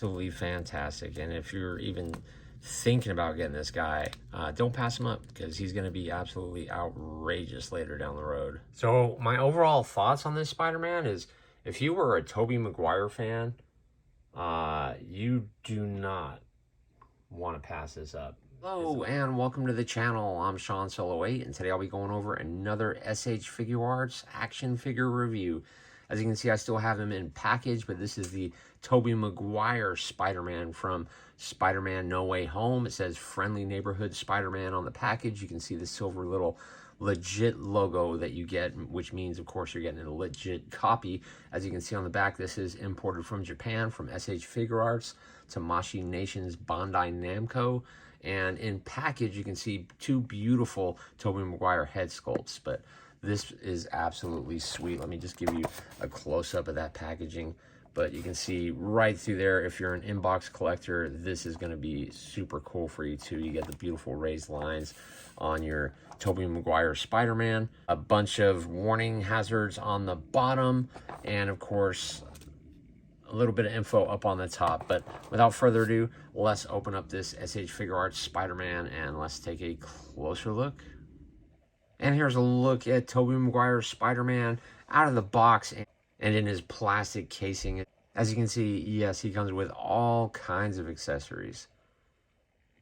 Absolutely fantastic. And if you're even thinking about getting this guy, don't pass him up, because he's going to be absolutely outrageous later down the road. So my overall thoughts on this Spider-Man is, if you were a Tobey Maguire fan, you do not want to pass this up. Hello and welcome to the channel. I'm Sean Solo 8, and today I'll be going over another SH Figuarts action figure review. As you can see, I still have him in package, but this is the Tobey Maguire Spider-Man from Spider-Man No Way Home. It says Friendly Neighborhood Spider-Man on the package. You can see the silver little legit logo that you get, which means, of course, you're getting a legit copy. As you can see on the back, this is imported from Japan, from SH Figuarts, Tamashii Nation's Bandai Namco. And in package, you can see two beautiful Tobey Maguire head sculpts, but this is absolutely sweet. Let me just give you a close-up of that packaging. But you can see right through there, if you're an inbox collector, this is going to be super cool for you too. You get the beautiful raised lines on your Tobey Maguire Spider-Man, a bunch of warning hazards on the bottom, and of course, a little bit of info up on the top. But without further ado, let's open up this SH Figuarts Spider-Man and let's take a closer look. And here's a look at Tobey Maguire's Spider-Man out of the box and in his plastic casing. As you can see, yes, he comes with all kinds of accessories.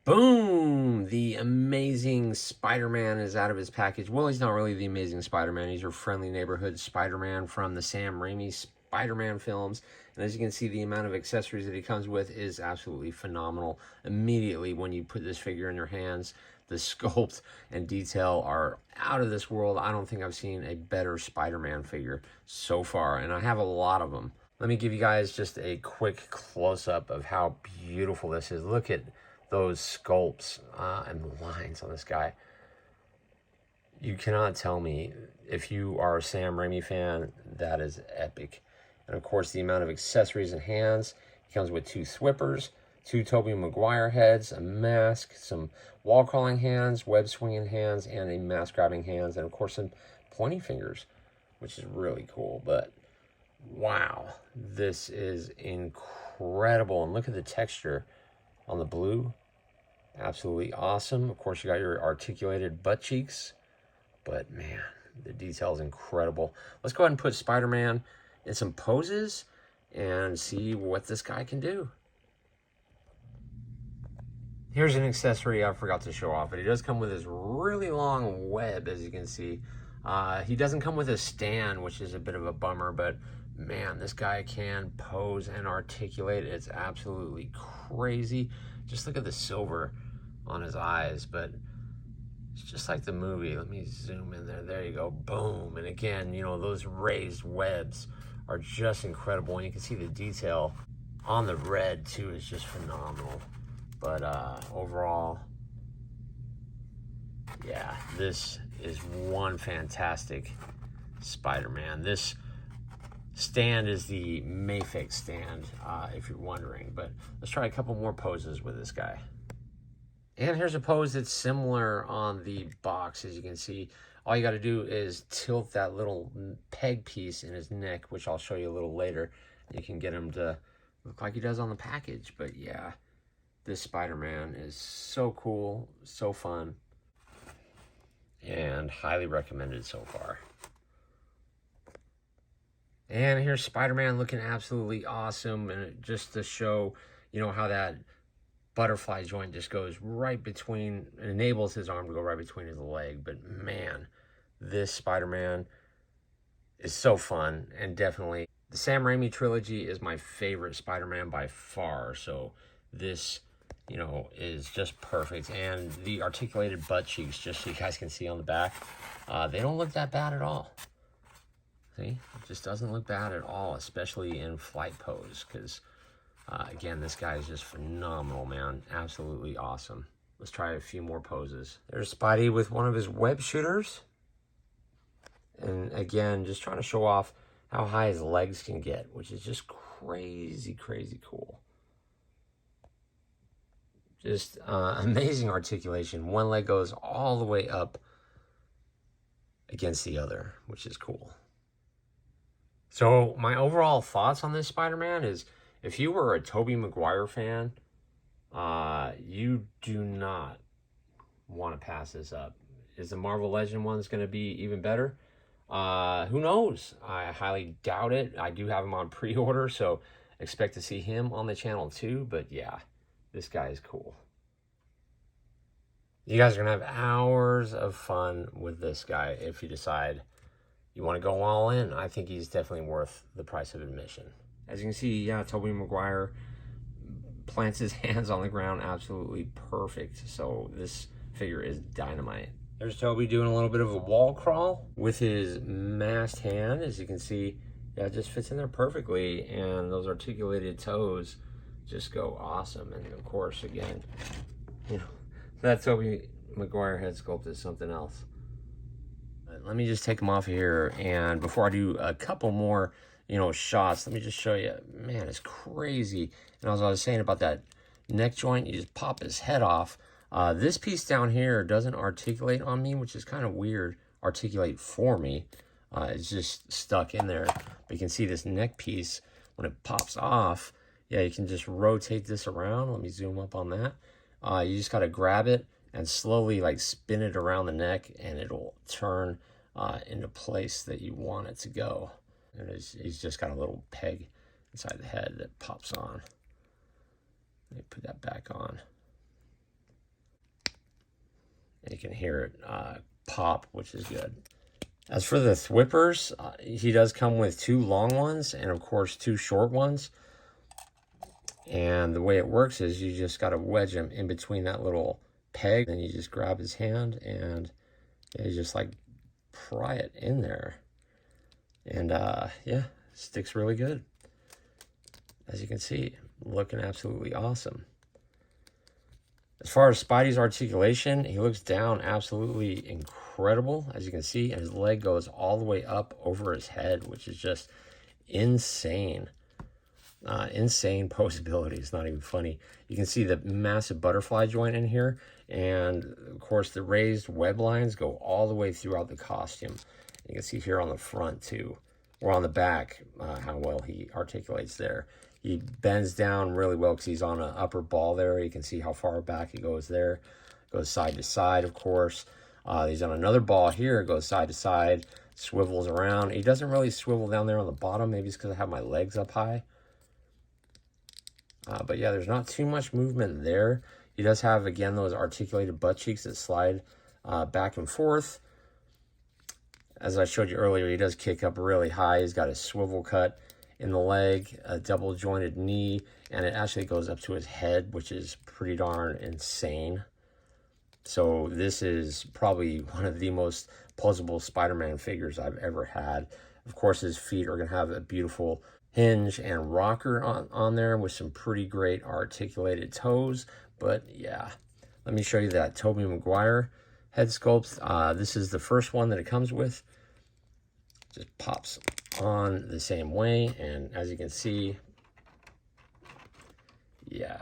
Boom! The amazing Spider-Man is out of his package. Well, he's not really the amazing Spider-Man. He's your friendly neighborhood Spider-Man from the Sam Raimi Spider-Man films. And as you can see, the amount of accessories that he comes with is absolutely phenomenal. Immediately when you put this figure in your hands, the sculpt and detail are out of this world. I don't think I've seen a better Spider-Man figure so far, and I have a lot of them. Let me give you guys just a quick close-up of how beautiful this is. Look at those sculpts and the lines on this guy. You cannot tell me, if you are a Sam Raimi fan, that is epic. And of course, the amount of accessories and hands. He comes with two Swippers, two Tobey Maguire heads, a mask, some wall crawling hands, web swinging hands, and a mask grabbing hands, and of course some pointy fingers, which is really cool. But wow, this is incredible. And look at the texture on the blue. Absolutely awesome. Of course, you got your articulated butt cheeks, but man, the detail is incredible. Let's go ahead and put Spider-Man in some poses and see what this guy can do. Here's an accessory I forgot to show off, but he does come with this really long web, as you can see. He doesn't come with a stand, which is a bit of a bummer, but man, this guy can pose and articulate. It's absolutely crazy. Just look at the silver on his eyes, but it's just like the movie. Let me zoom in there. There you go. Boom. And again, you know, those raised webs are just incredible. And you can see the detail on the red too is just phenomenal. But overall, yeah, this is one fantastic Spider-Man. This stand is the Mayfix stand, if you're wondering. But let's try a couple more poses with this guy. And here's a pose that's similar on the box. As you can see, all you got to do is tilt that little peg piece in his neck, which I'll show you a little later. You can get him to look like he does on the package. But yeah, this Spider-Man is so cool, so fun, and highly recommended so far. And here's Spider-Man looking absolutely awesome, and just to show, you know, how that butterfly joint just goes right between, it enables his arm to go right between his leg. But man, this Spider-Man is so fun, and definitely the Sam Raimi trilogy is my favorite Spider-Man by far. So this, you know, is just perfect. And the articulated butt cheeks, just so you guys can see on the back, they don't look that bad at all. See, it just doesn't look bad at all, especially in flight pose, because again, this guy is just phenomenal, man. Absolutely awesome. Let's try a few more poses. There's Spidey with one of his web shooters. And again, just trying to show off how high his legs can get, which is just crazy, crazy cool. Just amazing articulation. One leg goes all the way up against the other, which is cool. So my overall thoughts on this Spider-Man is, If you were a Tobey Maguire fan, you do not want to pass this up. Is the Marvel Legend one's going to be even better? Who knows? I highly doubt it. I do have him on pre-order, so expect to see him on the channel too. But yeah, this guy is cool. You guys are going to have hours of fun with this guy if you decide you want to go all in. I think he's definitely worth the price of admission. As you can see, yeah, Tobey Maguire plants his hands on the ground absolutely perfect. So this figure is dynamite. There's Tobey doing a little bit of a wall crawl with his masked hand. As you can see, yeah, it just fits in there perfectly. And those articulated toes just go awesome. And of course, again, you know, that Tobey Maguire head sculpt is something else. Let me just take them off here. And before I do a couple more, you know, shots, let me just show you. Man, it's crazy. And as I was saying about that neck joint, you just pop his head off. This piece down here doesn't articulate on me, which is kind of weird. Articulate for me. It's just stuck in there. But you can see this neck piece, when it pops off, yeah, you can just rotate this around. Let me zoom up on that. You just got to grab it and slowly like spin it around the neck, and it'll turn into place that you want it to go. And he's just got a little peg inside the head that pops on. Let me put that back on. And you can hear it pop, which is good. As for the thwippers, he does come with 2 long ones and of course 2 short ones. And the way it works is you just got to wedge him in between that little peg, and you just grab his hand and you just like pry it in there. And yeah, sticks really good. As you can see, looking absolutely awesome. As far as Spidey's articulation, he looks down absolutely incredible, as you can see, and his leg goes all the way up over his head, which is just insane. Insane posability. It's not even funny. You can see the massive butterfly joint in here, and of course the raised web lines go all the way throughout the costume. You can see here on the front too, or on the back, how well he articulates there. He bends down really well because he's on an upper ball there. You can see how far back he goes there. Goes side to side, of course. He's on another ball here, goes side to side, swivels around. He doesn't really swivel down there on the bottom. Maybe it's because I have my legs up high. But yeah, there's not too much movement there. He does have, again, those articulated butt cheeks that slide back and forth. As I showed you earlier, he does kick up really high. He's got a swivel cut in the leg, a double jointed knee, and it actually goes up to his head, which is pretty darn insane. So this is probably one of the most plausible Spider-Man figures I've ever had. Of course, his feet are going to have a beautiful hinge and rocker on there with some pretty great articulated toes. But yeah, let me show you that Tobey Maguire head sculpt. This is the first one that it comes with. Just pops on the same way, and as you can see, yeah,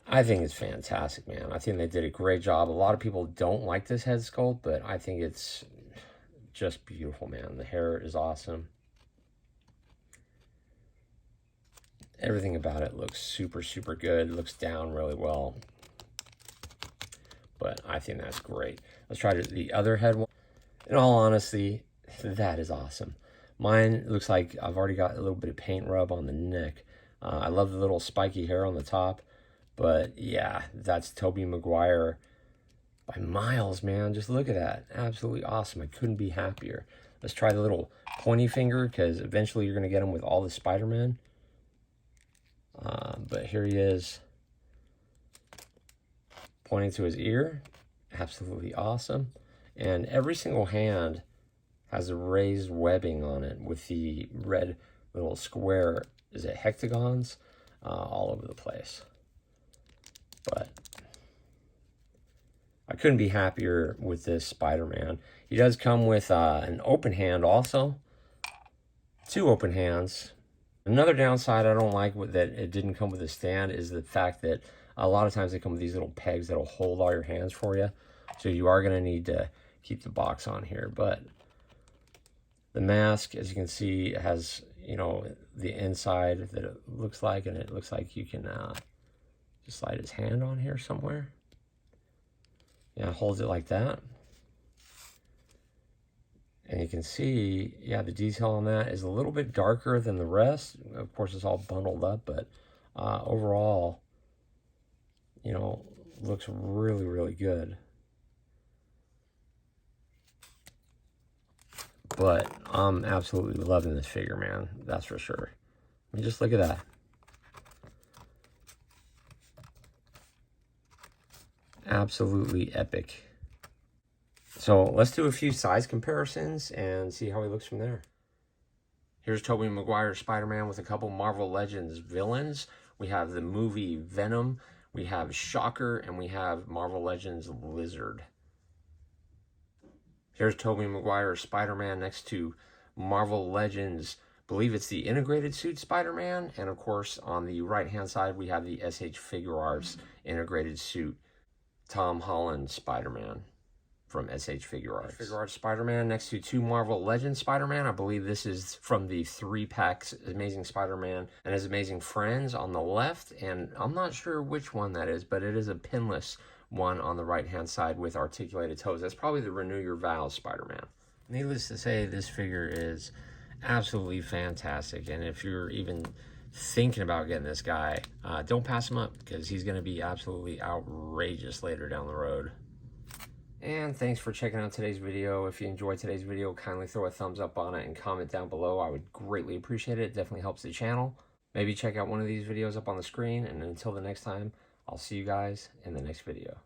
I think it's fantastic, man. I think they did a great job. A lot of people don't like this head sculpt, but I think it's just beautiful, man. The hair is awesome. Everything about it looks super, super good. It looks down really well. But I think that's great. Let's try the other head one. In all honesty, that is awesome. Mine looks like I've already got a little bit of paint rub on the neck. I love the little spiky hair on the top. But yeah, that's Tobey Maguire by miles, man. Just look at that. Absolutely awesome. I couldn't be happier. Let's try the little pointy finger, because eventually you're going to get him with all the Spider-Man. But here he is, pointing to his ear. Absolutely awesome. And every single hand has a raised webbing on it with the red little square, is it hexagons, all over the place. But I couldn't be happier with this Spider-Man. He does come with an open hand also. 2 open hands. Another downside I don't like that it didn't come with a stand is the fact that a lot of times they come with these little pegs that'll hold all your hands for you. So you are going to need to keep the box on here. But the mask, as you can see, has, you know, the inside that it looks like, and it looks like you can just slide his hand on here somewhere. Yeah, holds it like that. And you can see, yeah, the detail on that is a little bit darker than the rest. Of course, it's all bundled up, but overall, you know, looks really, really good. But I'm absolutely loving this figure, man. That's for sure. I mean, just look at that. Absolutely epic. So let's do a few size comparisons and see how he looks from there. Here's Tobey Maguire Spider-Man with a couple Marvel Legends villains. We have the movie Venom, we have Shocker, and we have Marvel Legends Lizard. Here's Tobey Maguire Spider-Man next to Marvel Legends, I believe it's the integrated suit Spider-Man. And of course, on the right-hand side, we have the SH Figuarts integrated suit Tom Holland Spider-Man from SH Figuarts. Figuarts Spider-Man next to two Marvel Legends Spider-Man. I believe this is from the 3-pack Amazing Spider-Man and His Amazing Friends on the left. And I'm not sure which one that is, but it is a pinless one on the right-hand side with articulated toes. That's probably the Renew Your Vows Spider-Man. Needless to say, this figure is absolutely fantastic. And if you're even thinking about getting this guy, don't pass him up, because he's going to be absolutely outrageous later down the road. And thanks for checking out today's video. If you enjoyed today's video, kindly throw a thumbs up on it and comment down below. I would greatly appreciate it. It definitely helps the channel. Maybe check out one of these videos up on the screen. And until the next time, I'll see you guys in the next video.